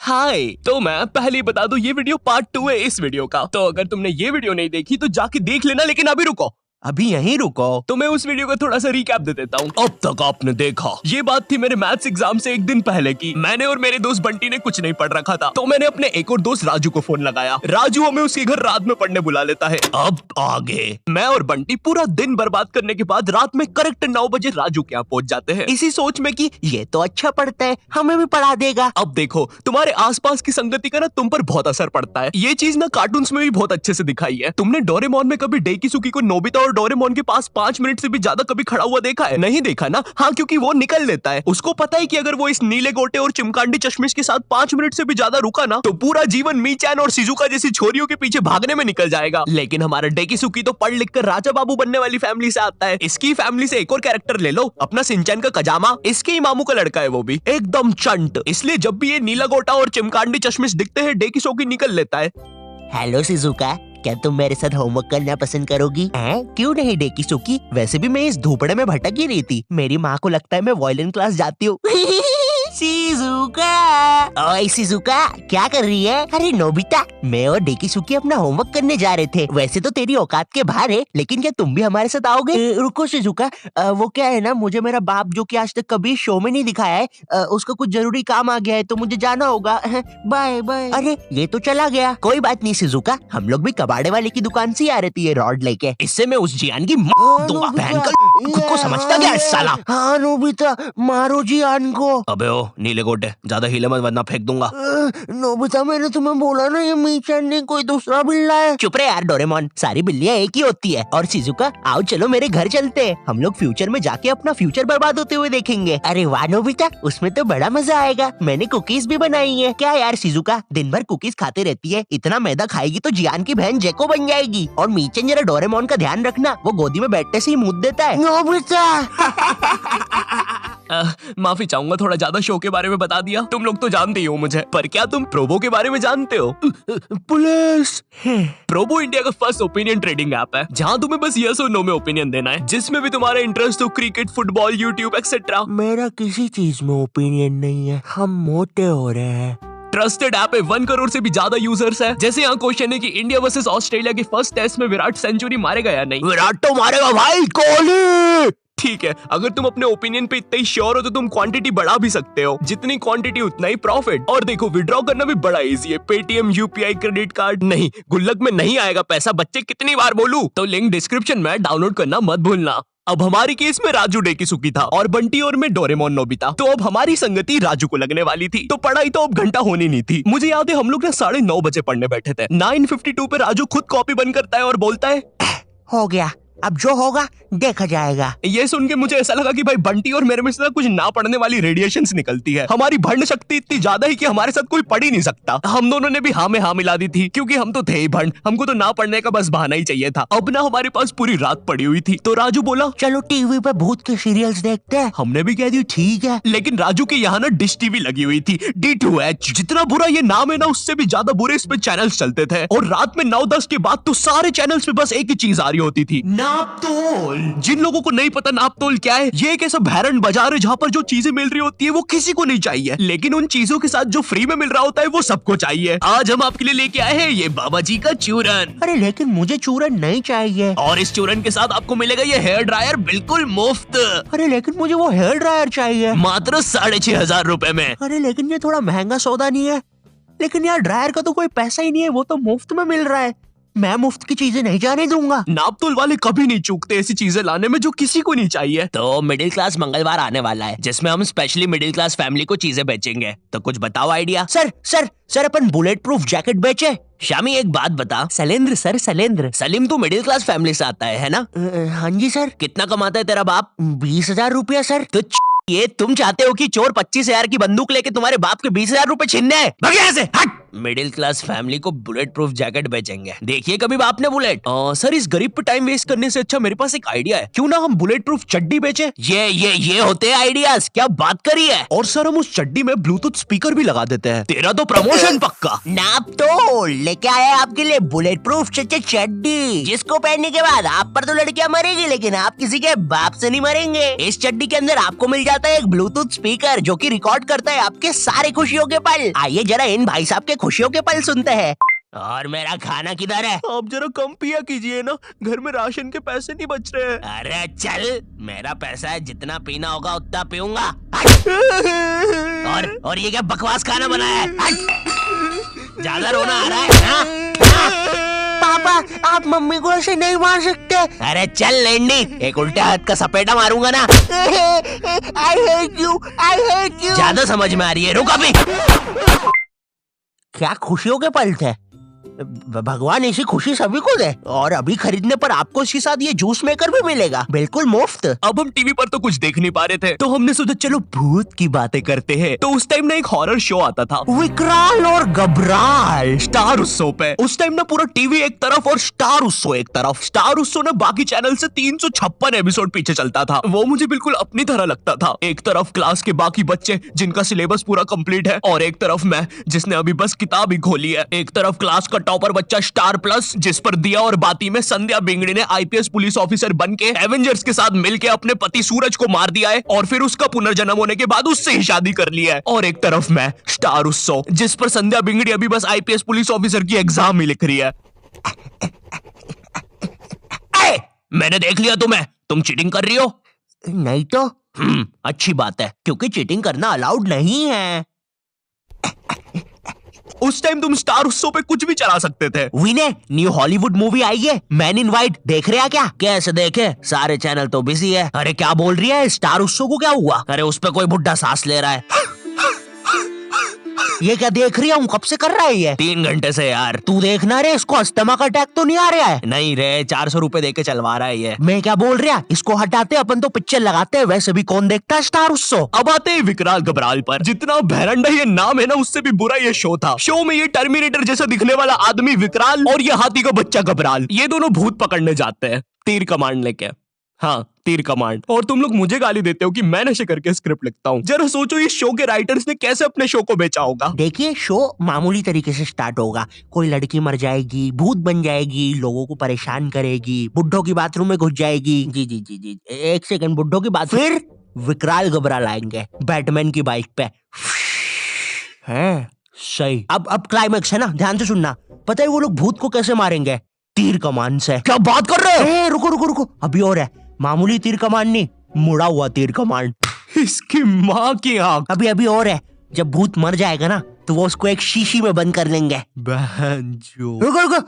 हाय, तो मैं पहले बता दूं ये वीडियो पार्ट 2 है इस वीडियो का। तो अगर तुमने ये वीडियो नहीं देखी तो जाके देख लेना, लेकिन अभी रुको, अभी यहीं रुको। तो मैं उस वीडियो का थोड़ा सा रिकैप दे देता हूँ। अब तक आपने देखा, ये बात थी मेरे मैथ्स एग्जाम से एक दिन पहले की। मैंने और मेरे दोस्त बंटी ने कुछ नहीं पढ़ रखा था, तो मैंने अपने एक और दोस्त राजू को फोन लगाया। राजू हमें उसके घर रात में पढ़ने बुला लेता है। अब आगे मैं और बंटी पूरा दिन बर्बाद करने के बाद रात में करेक्ट 9 बजे राजू के यहाँ पहुंच जाते हैं, इसी सोच में कि ये तो अच्छा पढ़ता है, हमें भी पढ़ा देगा। अब देखो, तुम्हारे आसपास की संगति का ना तुम पर बहुत असर पड़ता है। ये चीज ना कार्टून्स में भी बहुत अच्छे से दिखाई है। तुमने डोरेमोन में कभी डेकिसुकी को नोबिता और डोरेमोन के पास 5 मिनट से भी ज्यादा कभी खड़ा हुआ देखा है? नहीं देखा ना? हाँ, क्योंकि वो निकल लेता है। उसको पता है कि अगर वो इस नीले गोटे और चिमकांडी चश्मिश के साथ 5 मिनट से भी ज्यादा रुका ना तो पूरा जीवन मीचैन और शिजुका जैसी छोरियों के पीछे भागने में निकल जाएगा। लेकिन हमारा डेकिसुकी तो पढ़ लिख कर राजा बाबू बनने वाली फैमिली से आता है। इसकी फैमिली से एक और कैरेक्टर ले लो, अपना सिंचैन का कजामा, इसके ही मामू का लड़का है, वो भी एकदम चंट। इसलिए जब भी ये नीला गोटा और चिमकांडी चश्मिश दिखते हैं डेकिसुकी निकल लेता है। हेलो शिजुका, क्या तुम मेरे साथ होमवर्क करना पसंद करोगी? क्यों नहीं डेकिसुकी, वैसे भी मैं इस धूपड़े में भटक ही रही थी। मेरी माँ को लगता है मैं वायलिन क्लास जाती हूँ। शिजुका, ओए शिजुका, क्या कर रही है? अरे नोबिता, मैं और डेकिसुकी अपना होमवर्क करने जा रहे थे। वैसे तो तेरी औकात के बाहर है, लेकिन क्या तुम भी हमारे साथ आओगे? रुको शिजुका, वो क्या है ना, मुझे मेरा बाप जो कि आज तक कभी शो में नहीं दिखाया है, उसका कुछ जरूरी काम आ गया है तो मुझे जाना होगा। Bye bye. अरे ये तो चला गया। कोई बात नहीं शिजुका, हम लोग भी कबाड़े वाले की दुकान से आ रहे थे ये रॉड लेके। इससे मैं उस जियान की दूंगा। खुद को समझता क्या है साला? हाँ नोबिता, मारो जियान को। अबे ओ नीले गोटे, ज्यादा हिले मत वरना फेंक दूंगा। नोबिता, मैंने तुम्हें बोला ना ये मीचैन नहीं कोई दूसरा बिल्ला है। चुप रहे यार डोरेमोन, सारी बिल्लियां एक ही होती है। और शिजुका, आओ चलो मेरे घर चलते हैं, हम लोग फ्यूचर में जाके अपना फ्यूचर बर्बाद होते हुए देखेंगे। अरे वाह नोबिता, उसमें तो बड़ा मजा आएगा। मैंने कुकीज भी बनाई है। क्या यार शिजुका, दिन भर कुकीज खाते रहती है, इतना मैदा खाएगी तो जियान की बहन जेको बन जाएगी। और मीचैन जरा डोरेमोन का ध्यान रखना, वो गोदी में बैठने से ही मुंह देता है। नोबिता माफी चाहूंगा, थोड़ा ज्यादा शो के बारे में बता दिया। तुम लोग तो जानते ही हो मुझे, पर क्या तुम प्रोबो के बारे में जानते हो? पुलिस। प्रोबो इंडिया का फर्स्ट ओपिनियन ट्रेडिंग ऐप है, जहां तुम्हें बस यस और नो में ओपिनियन देना है, जिसमें भी तुम्हारा इंटरेस्ट हो, क्रिकेट, फुटबॉल, यूट्यूब एक्सेट्रा। मेरा किसी चीज में ओपिनियन नहीं है, हम मोटे हो रहे हैं। ट्रस्टेड ऐप है, 1 करोड़ से भी ज्यादा यूजर्स है। जैसे यहाँ क्वेश्चन है कि इंडिया वर्सेस ऑस्ट्रेलिया के फर्स्ट टेस्ट में विराट सेंचुरी मारेगा या नहीं? विराट तो मारेगा भाई, कोहली। ठीक है, अगर तुम अपने ओपिनियन पे इतना ही श्योर हो तो तुम क्वांटिटी बढ़ा भी सकते हो। जितनी क्वांटिटी उतना ही प्रॉफिट। और देखो, विड्रॉ करना भी बड़ा इजी है। Paytm, UPI, credit card. नहीं, गुल्लक में नहीं आएगा पैसा, बच्चे कितनी बार बोलूं? तो लिंक डिस्क्रिप्शन में, डाउनलोड करना मत भूलना। अब हमारी केस में राजू डेकिसुकी था और बंटी और मैं डोरेमोन नोबिता। तो अब हमारी संगति राजू को लगने वाली थी, तो पढ़ाई तो अब घंटा होनी नहीं थी। मुझे याद है हम लोग ना 9:30 बजे पढ़ने बैठे थे। 9:52 पे राजू खुद कॉपी बंद करता है और बोलता है, हो गया, अब जो होगा देखा जाएगा। ये सुन के मुझे ऐसा लगा कि भाई बंटी और मेरे में से कुछ ना पढ़ने वाली रेडिएशंस निकलती है। हमारी भंड शक्ति इतनी ज्यादा है कि हमारे साथ कोई पढ़ ही नहीं सकता। हम दोनों ने भी हाँ में हाँ मिला दी थी, क्योंकि हम तो थे ही भंड, हमको तो ना पढ़ने का बस बहाना ही चाहिए था। अब ना हमारे पास पूरी रात पड़ी हुई थी, तो राजू बोला चलो टीवी पे भूत के सीरियल्स देखते हैं। हमने भी कह दी ठीक है, लेकिन राजू के यहाँ ना डिश टीवी लगी हुई थी, D2H। जितना बुरा ये नाम है ना, उससे भी ज्यादा बुरे इस पे चैनल्स चलते थे। और रात में 9-10 के बाद तो सारे चैनल्स पे बस एक ही चीज आ रही होती थी, नापतोल। जिन लोगों को नहीं पता नापतोल क्या है, ये एक ऐसा भैरन बाजार है जहाँ पर जो चीजें मिल रही होती है वो किसी को नहीं चाहिए, लेकिन उन चीजों के साथ जो फ्री में मिल रहा होता है वो सबको चाहिए। आज हम आपके लिए लेके आए हैं ये बाबा जी का चूरन। अरे लेकिन मुझे चूरन नहीं चाहिए। और इस चूरन के साथ आपको मिलेगा ये हेयर ड्रायर बिल्कुल मुफ्त। अरे लेकिन मुझे वो हेयर ड्रायर चाहिए, मात्र 6,500 रुपए में। अरे लेकिन ये थोड़ा महंगा सौदा नहीं है? लेकिन यार ड्रायर का तो कोई पैसा ही नहीं है, वो तो मुफ्त में मिल रहा है। मैं मुफ्त की चीजें नहीं जाने दूंगा। नापतोल वाले कभी नहीं चूकते ऐसी चीजें लाने में जो किसी को नहीं चाहिए। तो मिडिल क्लास मंगलवार आने वाला है, जिसमें हम स्पेशली मिडिल क्लास फैमिली को चीजें बेचेंगे। तो कुछ बताओ आइडिया। सर अपन बुलेट प्रूफ जैकेट बेचे। शामी एक बात बता। शैलेंद्र सर, शैलेंद्र। सलीम तू मिडिल क्लास फैमिली से आता है ना? हाँ जी सर। कितना कमाता है तेरा बाप? 20,000 रुपया सर। तो ये तुम चाहते हो कि चोर 25,000 की बंदूक लेके तुम्हारे बाप के 20,000 रुपए छीनने? भाग यहाँ से, हट। मिडिल क्लास फैमिली को बुलेट प्रूफ जैकेट बेचेंगे। देखिए कभी आपने बुलेट। सर इस गरीब पे टाइम वेस्ट करने से अच्छा मेरे पास एक आइडिया है, क्यों ना हम बुलेट प्रूफ चड्डी बेचे। ये होते हैं आइडियाज, क्या बात करी है। और सर हम उस चड्डी में ब्लूटूथ स्पीकर भी लगा देते हैं। तेरा तो प्रमोशन पक्का। नाप तो लेके आया आपके लिए बुलेट प्रूफ चड्डी, जिसको पहनने के बाद आप पर तो लड़कियां मरेगी, लेकिन आप किसी के बाप से नहीं मरेंगे। इस चड्डी के अंदर आपको मिल जाता है एक ब्लूटूथ स्पीकर जो कि रिकॉर्ड करता है आपके सारे खुशियों के पल। आइए जरा इन भाई साहब के खुशियों के पल सुनते हैं। और मेरा खाना किधर है? आप जरा कम पिया कीजिए ना, घर में राशन के पैसे नहीं बच रहे हैं। अरे चल, मेरा पैसा है, जितना पीना होगा उतना पीऊंगा। और ये क्या बकवास खाना बनाया है? ज्यादा रोना आ रहा है ना? पापा आप मम्मी को ऐसे नहीं मार सकते। अरे चल लेंडी, एक उल्टे हाथ का सपेटा मारूंगा ना। I hate you, I hate you। ज्यादा समझ में आ रही है, रुक अभी। क्या खुशियों के पल थे। भगवान ऐसी खुशी सभी को दे। और अभी खरीदने पर आपको इसके साथ ये जूस मेकर भी मिलेगा, बिल्कुल मुफ्त। अब हम टीवी पर तो कुछ देख नहीं पा रहे थे, तो हमने सोचा चलो भूत की बातें करते हैं। तो उस टाइम ना एक हॉरर शो आता था, विकराल और घबराल, स्टार उत्सव पे। उस टाइम ना पूरा टीवी एक तरफ और स्टार उत्सव एक तरफ। स्टार उत्सव ना बाकी चैनल से 356 एपिसोड पीछे चलता था। वो मुझे बिल्कुल अपनी तरह लगता था। एक तरफ क्लास के बाकी बच्चे जिनका सिलेबस पूरा कंप्लीट है, और एक तरफ मैं जिसने अभी बस किताब ही खोली है। एक तरफ क्लास का टॉपर बच्चा स्टार प्लस, जिस पर दिया और बाती में संध्या बिंगड़ी ने आईपीएस पुलिस ऑफिसर बनके एवेंजर्स के साथ मिलके अपने पति सूरज को मार दिया है, और फिर उसका पुनर्जन्म होने के बाद उससे ही शादी कर लिया है। और एक तरफ मैं स्टार उत्सव, जिस पर संध्या बिंगड़ी अभी बस आईपीएस पुलिस ऑफिसर की एग्जाम ही लिख रही है। मैंने देख लिया तुम्हें, तुम चीटिंग कर रही हो। नहीं तो अच्छी बात है, क्योंकि चीटिंग करना अलाउड नहीं है। उस टाइम तुम स्टार उत्सव पे कुछ भी चला सकते थे। विनय, न्यू हॉलीवुड मूवी आई है मैन इन व्हाइट, देख रहे हैं क्या? कैसे देखे, सारे चैनल तो बिजी है। अरे क्या बोल रही है, स्टार उत्सव को क्या हुआ? अरे उस पे कोई बुढ़ा सांस ले रहा है। ये क्या देख रही हूँ, कब से कर रहा है ये? 3 घंटे से यार। तू देखना रे, इसको अस्थमा का अटैक तो नहीं आ रहा है? नहीं रे, 400 रुपए देके चलवा रहा है ये। मैं क्या बोल रहा, इसको हटाते अपन तो पिक्चर लगाते हैं, वैसे भी कौन देखता है स्टार उत्सव। अब आते हैं विकराल घबराल पर। जितना भैरंडा ये नाम है ना, उससे भी बुरा ये शो था। शो में ये टर्मिनेटर जैसा दिखने वाला आदमी विकराल और ये हाथी का बच्चा घबराल, ये दोनों भूत पकड़ने जाते हैं तीर कमांड लेके। हाँ, तीर कमांड। और तुम लोग मुझे गाली देते हो कि मैं नशे करके स्क्रिप्ट लिखता हूँ। जरा सोचो इस शो के राइटर्स ने कैसे अपने शो को बेचा होगा। देखिए, शो मामूली तरीके से स्टार्ट होगा। कोई लड़की मर जाएगी, भूत बन जाएगी, लोगों को परेशान करेगी, बुड्ढों की बाथरूम में घुस जाएगी। जी जी जी जी, एक सेकंड, बुड्ढों की बात। फिर विकराल घबराल आएंगे बैटमैन की बाइक पे। हैं, सही। अब क्लाइमेक्स है ना, ध्यान से सुनना। पता है वो लोग भूत को कैसे मारेंगे? तीर कमान से। क्या बात कर रहे हो? रुको रुको रुको, अभी और है। मामूली तीर कमान नहीं, मुड़ा हुआ तीर कमान। इसकी माँ की आंख। अभी और है। जब भूत मर जाएगा ना, तो वो उसको एक शीशी में बंद कर लेंगे। बहनचोद। रुको,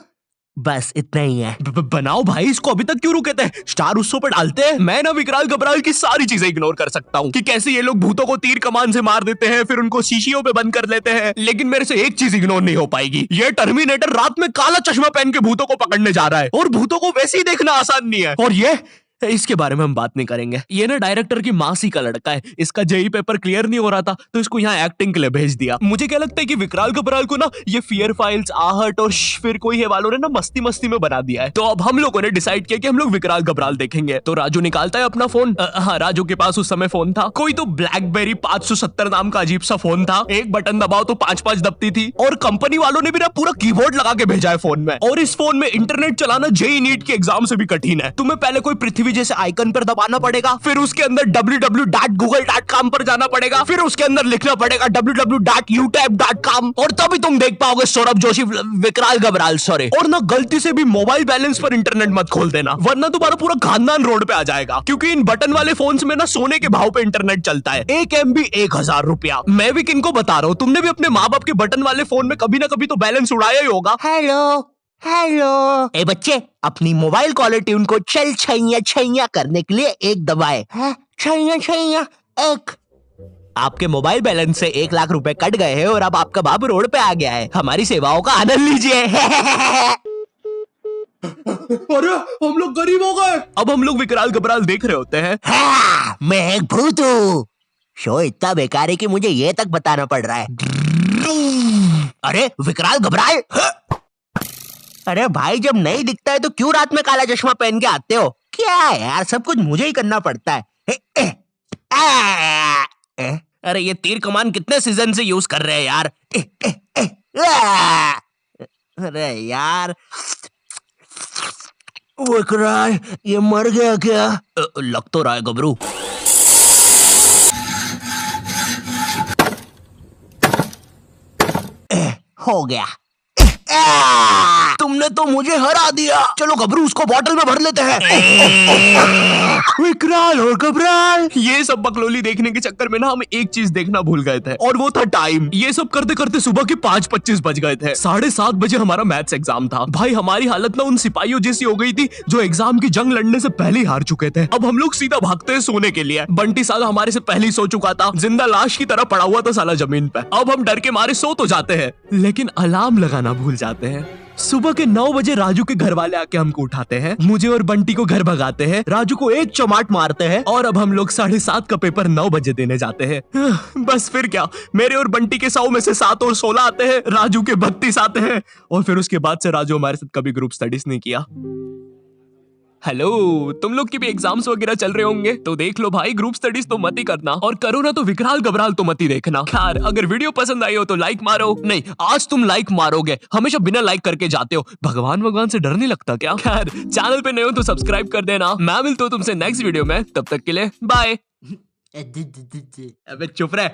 बस इतना ही है। बनाओ भाई, इसको अभी तक क्यों रुके थे? स्टार उत्सव पर डालते हैं। मैं ना विकराल घबराल की सारी चीजें इग्नोर कर सकता हूँ कि कैसे ये लोग भूतों को तीर कमान से मार देते हैं, फिर उनको शीशियों पे बंद कर लेते हैं। लेकिन मेरे से एक चीज इग्नोर नहीं हो पाएगी, ये टर्मिनेटर रात में काला चश्मा पहन के भूतों को पकड़ने जा रहा है, और भूतों को वैसे ही देखना आसान नहीं है। और ये इसके बारे में हम बात नहीं करेंगे। ये ना डायरेक्टर की मासी का लड़का है, इसका जेई पेपर क्लियर नहीं हो रहा था, तो इसको यहाँ एक्टिंग के लिए भेज दिया। मुझे क्या लगता है कि विकराल घबराल को ना ये फियर फाइल्स, आहट और फिर कोई है वालों ने ना मस्ती मस्ती में बना दिया है। तो अब हम लोगों ने डिसाइड किया कि हम लोग विकराल घबराल देखेंगे। तो राजू निकालता है अपना फोन। हाँ, राजू के पास उस समय फोन था, कोई तो ब्लैकबेरी 570 नाम का अजीब सा फोन था। एक बटन दबाओ तो 5-5 दबती थी, और कंपनी वालों ने भी ना पूरा कीबोर्ड लगा के भेजा है फोन में। और इस फोन में इंटरनेट चलाना जेई नीट के एग्जाम से भी कठिन है। तुम्हें पहले कोई पृथ्वी जैसे आइकन पर दबाना पड़ेगा, फिर उसके अंदर www.google.com पर जाना पड़ेगा, फिर उसके अंदर लिखना पड़ेगा www.youtube.com, और तभी तुम देख पाओगे सौरभ जोशी विकराल घबराल। सॉरी, और ना गलती से भी मोबाइल बैलेंस पर इंटरनेट मत खोल देना, वरना तुम्हारा पूरा खानदान रोड पे आ जाएगा। क्योंकि इन बटन वाले फोन्स में ना सोने के भाव पे इंटरनेट चलता है। 1 MB 1000 रुपया। मैं भी किनको बता रहा हूँ, तुमने भी अपने माँ बाप के बटन वाले फोन में कभी ना कभी तो बैलेंस उड़ाया ही होगा। हेलो ए बच्चे, अपनी मोबाइल कॉलर ट्यून को चल छैया करने के लिए एक दबाए। छैया एक। आपके मोबाइल बैलेंस से 1 लाख रुपए कट गए हैं, और अब आपका बाप रोड पे आ गया है। हमारी सेवाओं का आनंद लीजिए। अरे हम लोग गरीब हो गए। अब हम लोग विकराल घबराल देख रहे होते हैं। मैं एक भूत हूँ। शो इतना बेकार है कि मुझे ये तक बताना पड़ रहा है। अरे विकराल घबराए। अरे भाई जब नहीं दिखता है तो क्यों रात में काला चश्मा पहन के आते हो? क्या है यार, सब कुछ मुझे ही करना पड़ता है। अरे ये तीर कमान कितने सीजन से यूज कर रहे हैं यार। अरे यार विकराल ये मर गया क्या? लग तो रहा है गबरू। हो गया। तुमने तो मुझे हरा दिया। चलो गबरू उसको बोतल में भर लेते हैं। विकराल और घबराल, ये सब बकलोली देखने के चक्कर में ना हम एक चीज देखना भूल गए थे, और वो था टाइम। ये सब करते करते सुबह के 5:25 बज गए थे। 7:30 बजे हमारा मैथ्स एग्जाम था। भाई हमारी हालत ना उन सिपाहियों जैसी हो गई थी जो एग्जाम की जंग लड़ने से पहले ही हार चुके थे। अब हम लोग सीधा भागते हैं सोने के लिए। बंटी साला हमारे से पहले ही सो चुका था, जिंदा लाश की तरह पड़ा हुआ था साला जमीन पे। अब हम डर के मारे सो तो जाते हैं, लेकिन अलार्म लगाना भूल जाते हैं। सुबह के 9 बजे राजू के घर वाले आके हमको उठाते हैं, मुझे और बंटी को घर भगाते हैं, राजू को एक चमाट मारते हैं, और अब हम लोग 7:30 का पेपर 9 बजे देने जाते हैं। बस फिर क्या, मेरे और बंटी के 100 में से 7 और 16 आते हैं, राजू के 32 आते हैं, और फिर उसके बाद से राजू हमारे साथ कभी ग्रुप स्टडीज नहीं किया। हेलो, तुम लोग की भी एग्जाम्स वगैरह चल रहे होंगे तो देख लो भाई, ग्रुप स्टडीज तो मत ही करना, और करो ना तो विकराल घबराल तो मत ही देखना। खैर अगर वीडियो पसंद आई हो तो लाइक मारो। नहीं, आज तुम लाइक मारोगे, हमेशा बिना लाइक करके जाते हो। भगवान से डर नहीं लगता क्या? खैर चैनल पे नए हो तो सब्सक्राइब कर देना। मैं मिलता हूँ तुमसे नेक्स्ट वीडियो में, तब तक के लिए बाय। अबे चुप रहे।